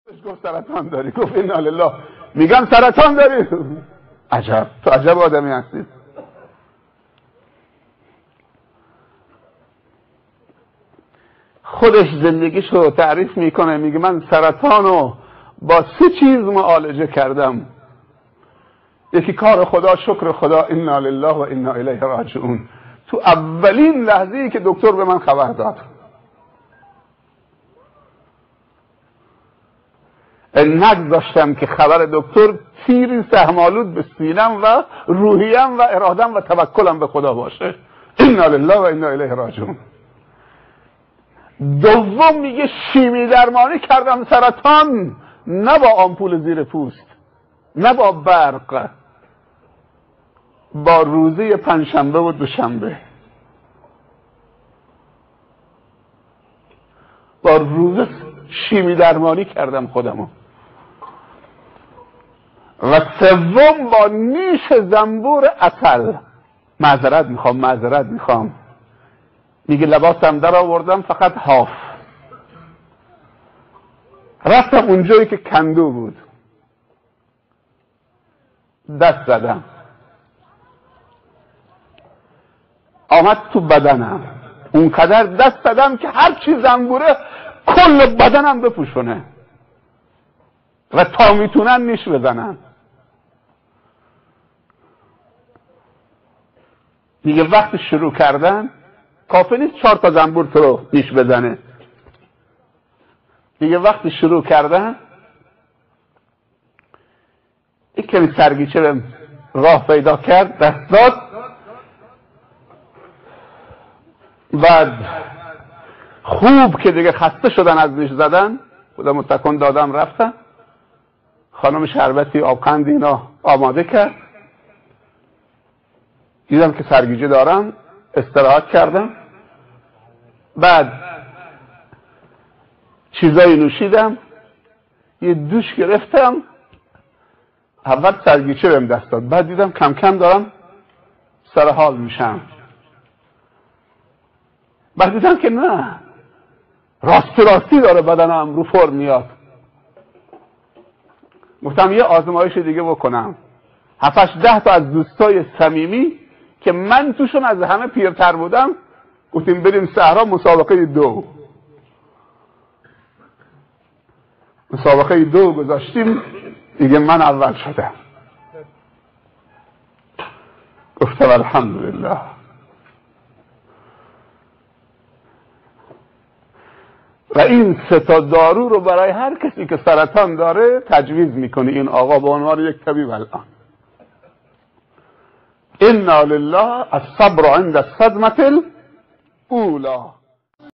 گفت سرطان داری، گفت انا لله. میگم سرطان داری. عجب، تو عجب آدمی هستید. خودش زندگیشو تعریف میکنه، میگه من سرطانو با 3 چیز معالجه کردم. یکی کار خدا، شکر خدا، انا لله و انا الیه راجعون. تو اولین لحظه‌ای که دکتر به من خبر داد، نگذاشتم که خبر دکتر تیری سهم‌آلود به سینم و روحیم و ارادم و توکلم به خدا باشه. انا لله و انا الیه راجعون. دوم میگه شیمی درمانی کردم سرطان، نه با آمپول زیر پوست، نه با برق، با روزه پنجشنبه و دوشنبه، با روزه شیمی درمانی کردم خودمو. و سوم با نیش زنبور عسل. معذرت میخوام میگه لباسم در آوردم فقط هاف، رفتم اونجایی که کندو بود، دست زدم، آمد تو بدنم، اونقدر دست زدم که هرچی زنبوره کل بدنم بپوشونه و تا میتونن نیش بزنن. دیگه وقت شروع کردن کافی نیست 4 تا زنبور تو رو نیش بزنه. دیگه وقت شروع کردن یک کمی سرگیچه به راه پیدا کرد، دست داد. بعد خوب که دیگه خسته شدن از نیش زدن، خودمو تکون دادم رفتم. خانم شربتی آبقند اینا آماده کرد. دیدم که سرگیجه دارم، استراحت کردم. بعد چیزایی نوشیدم، یه دوش گرفتم. اول سرگیجه بهم دست داد، بعد دیدم کم کم دارم سر حال میشم. بعد دیدم که نه، راستی داره بدنم رو فرم میاد. گفتم یه آزمایش دیگه بکنم. 7-10 تا از دوستای صمیمی که من توشون از همه پیرتر بودم، گفتیم بریم صحرا مسابقه 2. مسابقه 2 گذاشتیم، دیگه من اول شدم. گفتم الحمدلله. و این 3 تا دارو رو برای هر کسی که سرطان داره تجویز میکنه این آقا به عنوان یک طبیب الان. انا لله الصبر عند الصدمة الاولى.